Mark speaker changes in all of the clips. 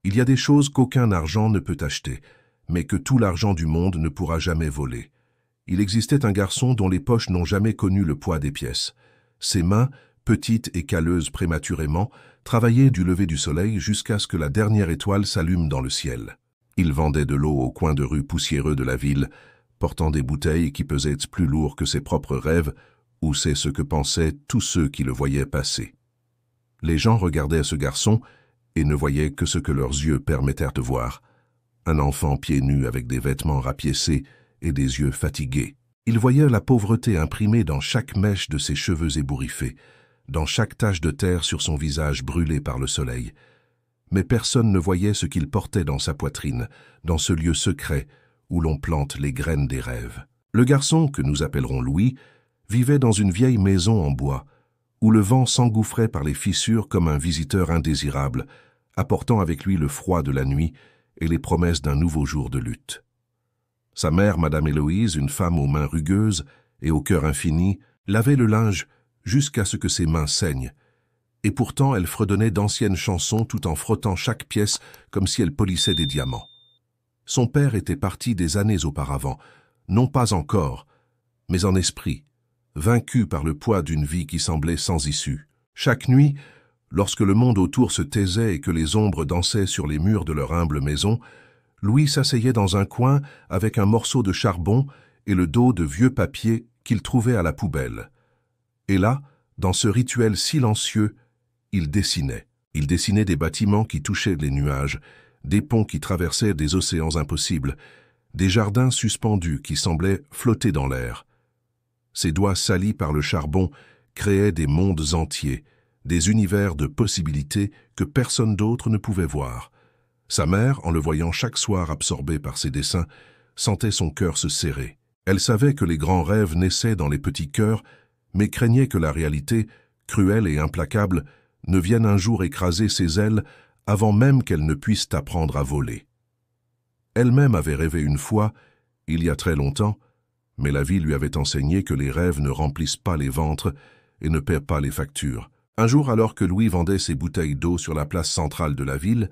Speaker 1: Il y a des choses qu'aucun argent ne peut acheter, mais que tout l'argent du monde ne pourra jamais voler. Il existait un garçon dont les poches n'ont jamais connu le poids des pièces. Ses mains, petites et calleuses prématurément, travaillaient du lever du soleil jusqu'à ce que la dernière étoile s'allume dans le ciel. Il vendait de l'eau au coin de rue poussiéreux de la ville, portant des bouteilles qui pesaient plus lourd que ses propres rêves, ou c'est ce que pensaient tous ceux qui le voyaient passer. Les gens regardaient ce garçon et ne voyaient que ce que leurs yeux permettèrent de voir. Un enfant pieds nus avec des vêtements rapiécés et des yeux fatigués. Ils voyaient la pauvreté imprimée dans chaque mèche de ses cheveux ébouriffés, dans chaque tache de terre sur son visage brûlé par le soleil. Mais personne ne voyait ce qu'il portait dans sa poitrine, dans ce lieu secret où l'on plante les graines des rêves. Le garçon, que nous appellerons Louis, vivait dans une vieille maison en bois, où le vent s'engouffrait par les fissures comme un visiteur indésirable, apportant avec lui le froid de la nuit et les promesses d'un nouveau jour de lutte. Sa mère, Madame Héloïse, une femme aux mains rugueuses et au cœur infini, lavait le linge jusqu'à ce que ses mains saignent, et pourtant elle fredonnait d'anciennes chansons tout en frottant chaque pièce comme si elle polissait des diamants. Son père était parti des années auparavant, non pas en corps, mais en esprit, vaincu par le poids d'une vie qui semblait sans issue. Chaque nuit, lorsque le monde autour se taisait et que les ombres dansaient sur les murs de leur humble maison, Louis s'asseyait dans un coin avec un morceau de charbon et le dos de vieux papier qu'il trouvait à la poubelle. Et là, dans ce rituel silencieux, il dessinait. Il dessinait des bâtiments qui touchaient les nuages, des ponts qui traversaient des océans impossibles, des jardins suspendus qui semblaient flotter dans l'air. Ses doigts salis par le charbon créaient des mondes entiers, des univers de possibilités que personne d'autre ne pouvait voir. Sa mère, en le voyant chaque soir absorbé par ses dessins, sentait son cœur se serrer. Elle savait que les grands rêves naissaient dans les petits cœurs, mais craignait que la réalité, cruelle et implacable, ne vienne un jour écraser ses ailes avant même qu'elle ne puisse apprendre à voler. Elle-même avait rêvé une fois, il y a très longtemps, mais la vie lui avait enseigné que les rêves ne remplissent pas les ventres et ne paient pas les factures. Un jour, alors que Louis vendait ses bouteilles d'eau sur la place centrale de la ville,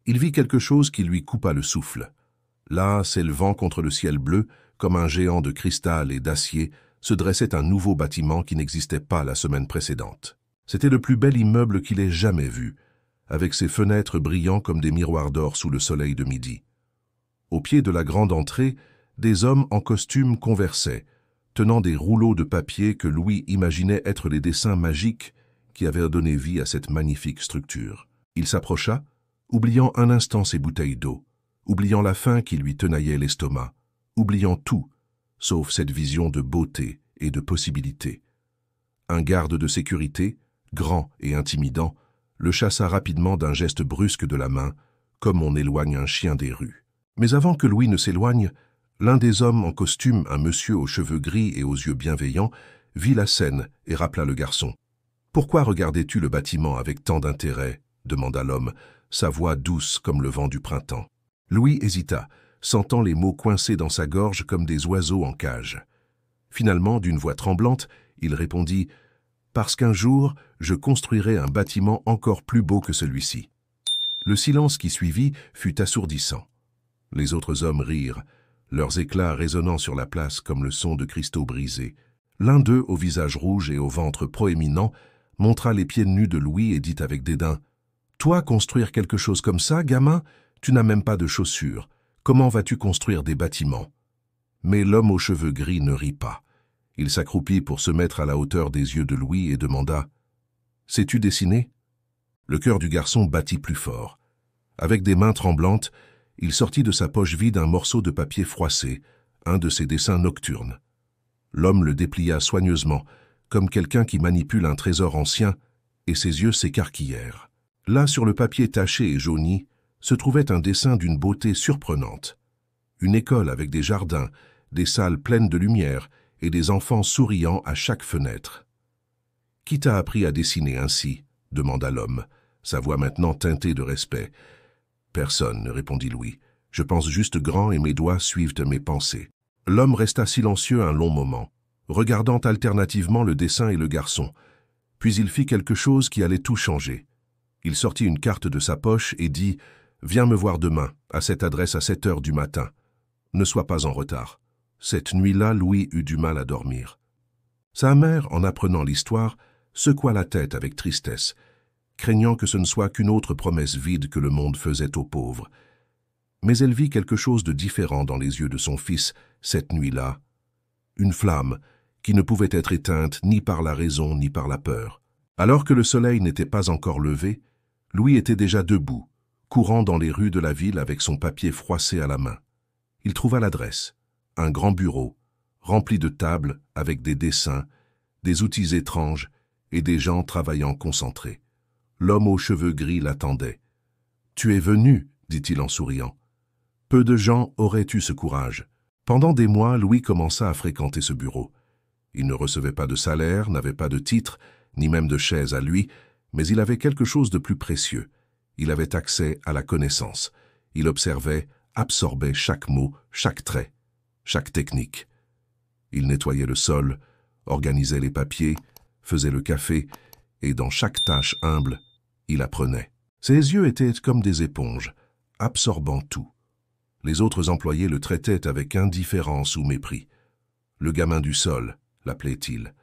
Speaker 1: il vit quelque chose qui lui coupa le souffle. Là, s'élevant contre le ciel bleu, comme un géant de cristal et d'acier, se dressait un nouveau bâtiment qui n'existait pas la semaine précédente. C'était le plus bel immeuble qu'il ait jamais vu, avec ses fenêtres brillant comme des miroirs d'or sous le soleil de midi. Au pied de la grande entrée, des hommes en costume conversaient, tenant des rouleaux de papier que Louis imaginait être les dessins magiques qui avaient donné vie à cette magnifique structure. Il s'approcha, oubliant un instant ses bouteilles d'eau, oubliant la faim qui lui tenaillait l'estomac, oubliant tout, sauf cette vision de beauté et de possibilité. Un garde de sécurité, grand et intimidant, le chassa rapidement d'un geste brusque de la main, comme on éloigne un chien des rues. Mais avant que Louis ne s'éloigne, l'un des hommes en costume, un monsieur aux cheveux gris et aux yeux bienveillants, vit la scène et rappela le garçon. « Pourquoi regardais-tu le bâtiment avec tant d'intérêt » demanda l'homme, sa voix douce comme le vent du printemps. Louis hésita, sentant les mots coincés dans sa gorge comme des oiseaux en cage. Finalement, d'une voix tremblante, il répondit « Parce qu'un jour, je construirai un bâtiment encore plus beau que celui-ci. » Le silence qui suivit fut assourdissant. Les autres hommes rirent, leurs éclats résonnant sur la place comme le son de cristaux brisés. L'un d'eux, au visage rouge et au ventre proéminent, montra les pieds nus de Louis et dit avec dédain « Toi, construire quelque chose comme ça, gamin, tu n'as même pas de chaussures. Comment vas-tu construire des bâtiments ?» Mais l'homme aux cheveux gris ne rit pas. Il s'accroupit pour se mettre à la hauteur des yeux de Louis et demanda « Sais-tu dessiner ?» Le cœur du garçon battit plus fort. Avec des mains tremblantes, il sortit de sa poche vide un morceau de papier froissé, un de ses dessins nocturnes. L'homme le déplia soigneusement, comme quelqu'un qui manipule un trésor ancien, et ses yeux s'écarquillèrent. Là, sur le papier taché et jauni, se trouvait un dessin d'une beauté surprenante. Une école avec des jardins, des salles pleines de lumière et des enfants souriant à chaque fenêtre. « Qui t'a appris à dessiner ainsi ?» demanda l'homme, sa voix maintenant teintée de respect. « Personne, » répondit Louis. « Je pense juste grand et mes doigts suivent mes pensées. » L'homme resta silencieux un long moment, regardant alternativement le dessin et le garçon. Puis il fit quelque chose qui allait tout changer. Il sortit une carte de sa poche et dit Viens me voir demain, à cette adresse à 7 heures du matin. Ne sois pas en retard. » Cette nuit-là, Louis eut du mal à dormir. Sa mère, en apprenant l'histoire, secoua la tête avec tristesse, craignant que ce ne soit qu'une autre promesse vide que le monde faisait aux pauvres. Mais elle vit quelque chose de différent dans les yeux de son fils cette nuit-là. Une flamme qui ne pouvait être éteinte ni par la raison ni par la peur. Alors que le soleil n'était pas encore levé, Louis était déjà debout, courant dans les rues de la ville avec son papier froissé à la main. Il trouva l'adresse, un grand bureau, rempli de tables avec des dessins, des outils étranges et des gens travaillant concentrés. L'homme aux cheveux gris l'attendait. « Tu es venu, dit-il en souriant. Peu de gens auraient eu ce courage. Pendant des mois, Louis commença à fréquenter ce bureau. Il ne recevait pas de salaire, n'avait pas de titre, ni même de chaise à lui, mais il avait quelque chose de plus précieux. Il avait accès à la connaissance. Il observait, absorbait chaque mot, chaque trait, chaque technique. Il nettoyait le sol, organisait les papiers, faisait le café, et dans chaque tâche humble, il apprenait. Ses yeux étaient comme des éponges, absorbant tout. Les autres employés le traitaient avec indifférence ou mépris. Le gamin du sol, l'appelait-il.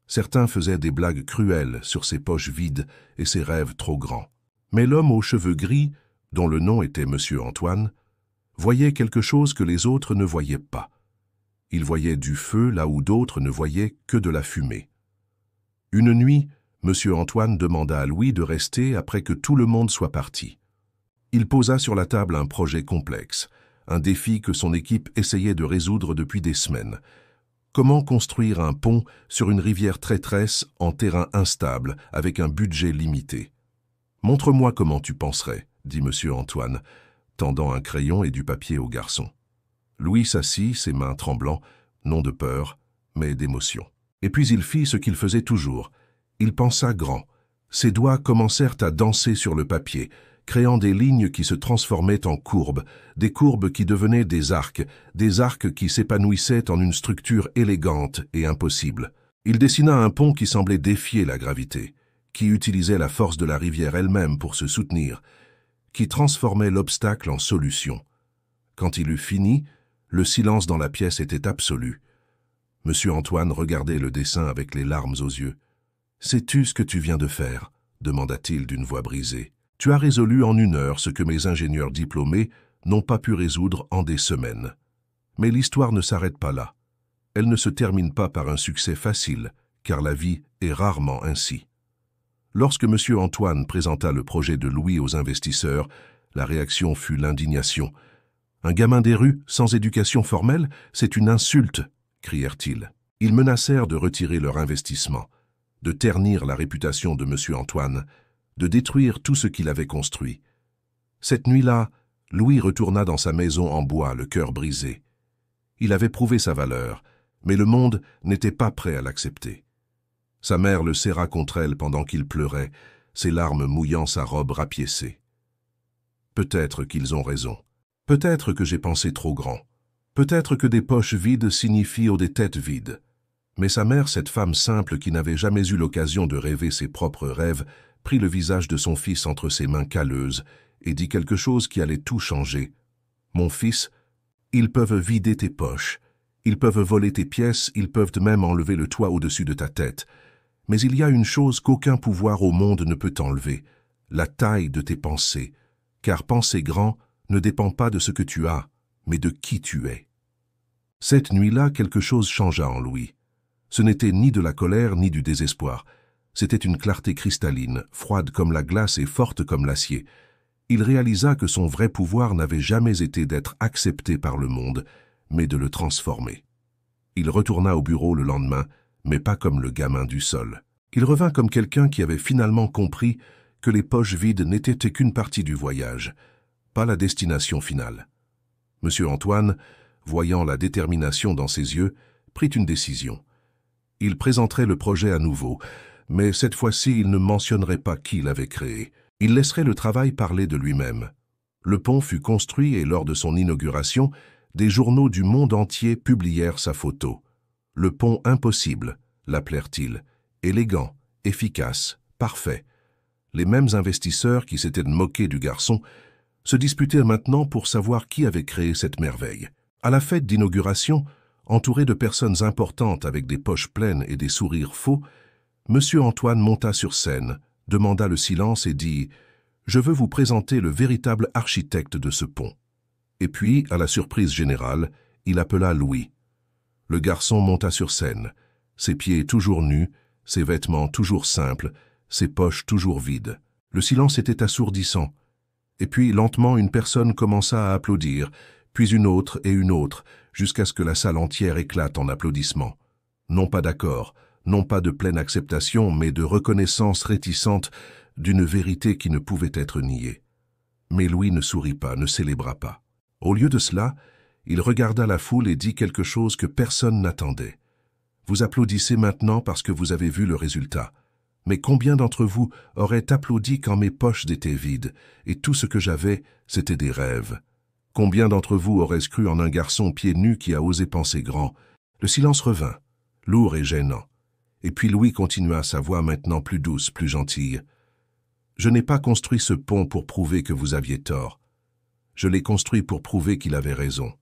Speaker 1: Certains faisaient des blagues cruelles sur ses poches vides et ses rêves trop grands. Mais l'homme aux cheveux gris, dont le nom était Monsieur Antoine, voyait quelque chose que les autres ne voyaient pas. Il voyait du feu là où d'autres ne voyaient que de la fumée. Une nuit, Monsieur Antoine demanda à Louis de rester après que tout le monde soit parti. Il posa sur la table un projet complexe, un défi que son équipe essayait de résoudre depuis des semaines. Comment construire un pont sur une rivière traîtresse en terrain instable, avec un budget limité? « Montre-moi comment tu penserais, » dit Monsieur Antoine, tendant un crayon et du papier au garçon. Louis s'assit, ses mains tremblant, non de peur, mais d'émotion. Et puis il fit ce qu'il faisait toujours. Il pensa grand. Ses doigts commencèrent à danser sur le papier, créant des lignes qui se transformaient en courbes, des courbes qui devenaient des arcs qui s'épanouissaient en une structure élégante et impossible. Il dessina un pont qui semblait défier la gravité, qui utilisait la force de la rivière elle-même pour se soutenir, qui transformait l'obstacle en solution. Quand il eut fini, le silence dans la pièce était absolu. Monsieur Antoine regardait le dessin avec les larmes aux yeux. « Sais-tu ce que tu viens de faire ?» demanda-t-il d'une voix brisée. « Tu as résolu en 1 heure ce que mes ingénieurs diplômés n'ont pas pu résoudre en des semaines. Mais l'histoire ne s'arrête pas là. Elle ne se termine pas par un succès facile, car la vie est rarement ainsi. » Lorsque Monsieur Antoine présenta le projet de Louis aux investisseurs, la réaction fut l'indignation. « Un gamin des rues, sans éducation formelle, c'est une insulte !» crièrent-ils. Ils menacèrent de retirer leur investissement, de ternir la réputation de Monsieur Antoine, de détruire tout ce qu'il avait construit. Cette nuit-là, Louis retourna dans sa maison en bois, le cœur brisé. Il avait prouvé sa valeur, mais le monde n'était pas prêt à l'accepter. Sa mère le serra contre elle pendant qu'il pleurait, ses larmes mouillant sa robe rapiécée. Peut-être qu'ils ont raison. Peut-être que j'ai pensé trop grand. Peut-être que des poches vides signifient des têtes vides. Mais sa mère, cette femme simple qui n'avait jamais eu l'occasion de rêver ses propres rêves, prit le visage de son fils entre ses mains calleuses et dit quelque chose qui allait tout changer. « Mon fils, ils peuvent vider tes poches, ils peuvent voler tes pièces, ils peuvent même enlever le toit au-dessus de ta tête. Mais il y a une chose qu'aucun pouvoir au monde ne peut enlever, la taille de tes pensées, car penser grand ne dépend pas de ce que tu as, mais de qui tu es. » Cette nuit-là, quelque chose changea en Louis. Ce n'était ni de la colère ni du désespoir. C'était une clarté cristalline, froide comme la glace et forte comme l'acier. Il réalisa que son vrai pouvoir n'avait jamais été d'être accepté par le monde, mais de le transformer. Il retourna au bureau le lendemain, mais pas comme le gamin du sol. Il revint comme quelqu'un qui avait finalement compris que les poches vides n'étaient qu'une partie du voyage, pas la destination finale. Monsieur Antoine, voyant la détermination dans ses yeux, prit une décision. Il présenterait le projet à nouveau, mais cette fois-ci il ne mentionnerait pas qui l'avait créé. Il laisserait le travail parler de lui-même. Le pont fut construit et lors de son inauguration, des journaux du monde entier publièrent sa photo. Le pont impossible, l'appelèrent-ils, élégant, efficace, parfait. Les mêmes investisseurs qui s'étaient moqués du garçon se disputaient maintenant pour savoir qui avait créé cette merveille. À la fête d'inauguration, entouré de personnes importantes avec des poches pleines et des sourires faux, Monsieur Antoine monta sur scène, demanda le silence et dit « Je veux vous présenter le véritable architecte de ce pont. » Et puis, à la surprise générale, il appela Louis. Le garçon monta sur scène, ses pieds toujours nus, ses vêtements toujours simples, ses poches toujours vides. Le silence était assourdissant. Et puis, lentement, une personne commença à applaudir, puis une autre, jusqu'à ce que la salle entière éclate en applaudissements. Non pas d'accord, non pas de pleine acceptation, mais de reconnaissance réticente d'une vérité qui ne pouvait être niée. Mais Louis ne sourit pas, ne célébra pas. Au lieu de cela, il regarda la foule et dit quelque chose que personne n'attendait. « Vous applaudissez maintenant parce que vous avez vu le résultat. Mais combien d'entre vous auraient applaudi quand mes poches étaient vides et tout ce que j'avais, c'était des rêves? Combien d'entre vous auraient cru en un garçon pieds nus qui a osé penser grand? » Le silence revint, lourd et gênant. Et puis Louis continua, sa voix maintenant plus douce, plus gentille. « Je n'ai pas construit ce pont pour prouver que vous aviez tort. Je l'ai construit pour prouver qu'il avait raison. »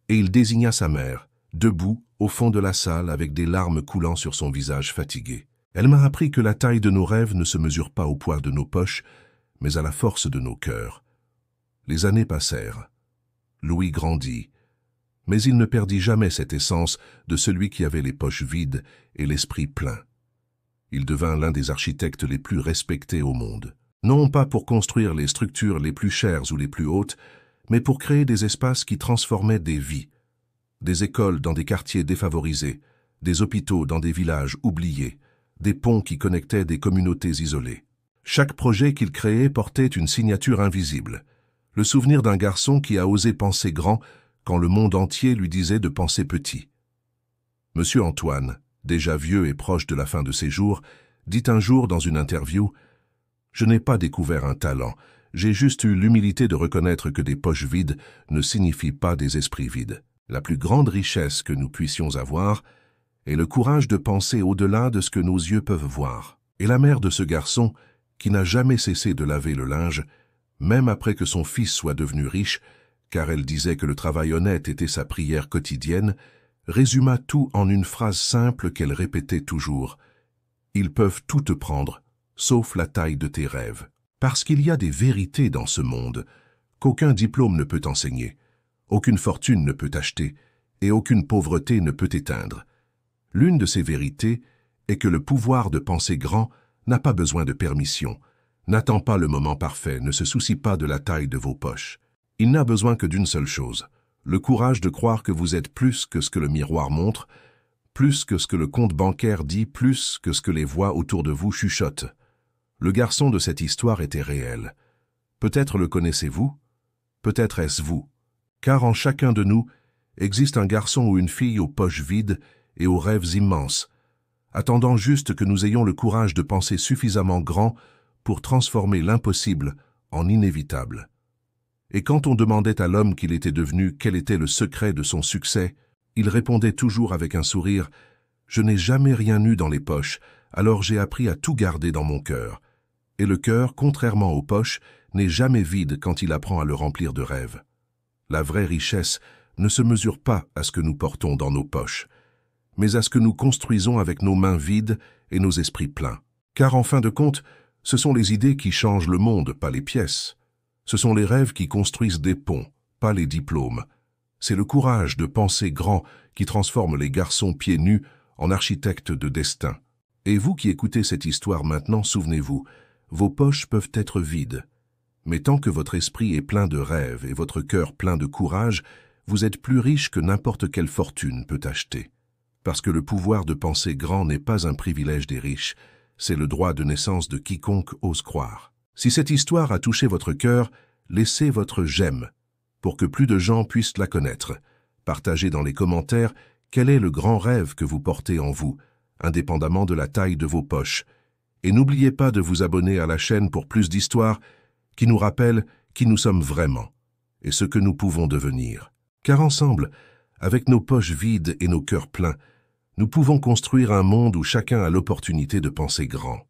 Speaker 1: Et il désigna sa mère, debout, au fond de la salle, avec des larmes coulant sur son visage fatigué. Elle m'a appris que la taille de nos rêves ne se mesure pas au poids de nos poches, mais à la force de nos cœurs. Les années passèrent. Louis grandit, mais il ne perdit jamais cette essence de celui qui avait les poches vides et l'esprit plein. Il devint l'un des architectes les plus respectés au monde. Non pas pour construire les structures les plus chères ou les plus hautes, mais pour créer des espaces qui transformaient des vies. Des écoles dans des quartiers défavorisés, des hôpitaux dans des villages oubliés, des ponts qui connectaient des communautés isolées. Chaque projet qu'il créait portait une signature invisible, le souvenir d'un garçon qui a osé penser grand quand le monde entier lui disait de penser petit. Monsieur Antoine, déjà vieux et proche de la fin de ses jours, dit un jour dans une interview « Je n'ai pas découvert un talent, j'ai juste eu l'humilité de reconnaître que des poches vides ne signifient pas des esprits vides. La plus grande richesse que nous puissions avoir est le courage de penser au-delà de ce que nos yeux peuvent voir. » Et la mère de ce garçon, qui n'a jamais cessé de laver le linge, même après que son fils soit devenu riche, car elle disait que le travail honnête était sa prière quotidienne, résuma tout en une phrase simple qu'elle répétait toujours. « Ils peuvent tout te prendre, sauf la taille de tes rêves. » Parce qu'il y a des vérités dans ce monde qu'aucun diplôme ne peut enseigner, aucune fortune ne peut acheter et aucune pauvreté ne peut éteindre. L'une de ces vérités est que le pouvoir de penser grand n'a pas besoin de permission, n'attend pas le moment parfait, ne se soucie pas de la taille de vos poches. Il n'a besoin que d'une seule chose, le courage de croire que vous êtes plus que ce que le miroir montre, plus que ce que le compte bancaire dit, plus que ce que les voix autour de vous chuchotent. Le garçon de cette histoire était réel. Peut-être le connaissez-vous, peut-être est-ce vous, car en chacun de nous existe un garçon ou une fille aux poches vides et aux rêves immenses, attendant juste que nous ayons le courage de penser suffisamment grand pour transformer l'impossible en inévitable. Et quand on demandait à l'homme qu'il était devenu quel était le secret de son succès, il répondait toujours avec un sourire « Je n'ai jamais rien eu dans les poches, alors j'ai appris à tout garder dans mon cœur. » Et le cœur, contrairement aux poches, n'est jamais vide quand il apprend à le remplir de rêves. La vraie richesse ne se mesure pas à ce que nous portons dans nos poches, mais à ce que nous construisons avec nos mains vides et nos esprits pleins. Car en fin de compte, ce sont les idées qui changent le monde, pas les pièces. Ce sont les rêves qui construisent des ponts, pas les diplômes. C'est le courage de penser grand qui transforme les garçons pieds nus en architectes de destin. Et vous qui écoutez cette histoire maintenant, souvenez-vous, vos poches peuvent être vides. Mais tant que votre esprit est plein de rêves et votre cœur plein de courage, vous êtes plus riche que n'importe quelle fortune peut acheter. Parce que le pouvoir de penser grand n'est pas un privilège des riches, c'est le droit de naissance de quiconque ose croire. Si cette histoire a touché votre cœur, laissez votre j'aime, pour que plus de gens puissent la connaître. Partagez dans les commentaires quel est le grand rêve que vous portez en vous, indépendamment de la taille de vos poches. Et n'oubliez pas de vous abonner à la chaîne pour plus d'histoires qui nous rappellent qui nous sommes vraiment et ce que nous pouvons devenir. Car ensemble, avec nos poches vides et nos cœurs pleins, nous pouvons construire un monde où chacun a l'opportunité de penser grand.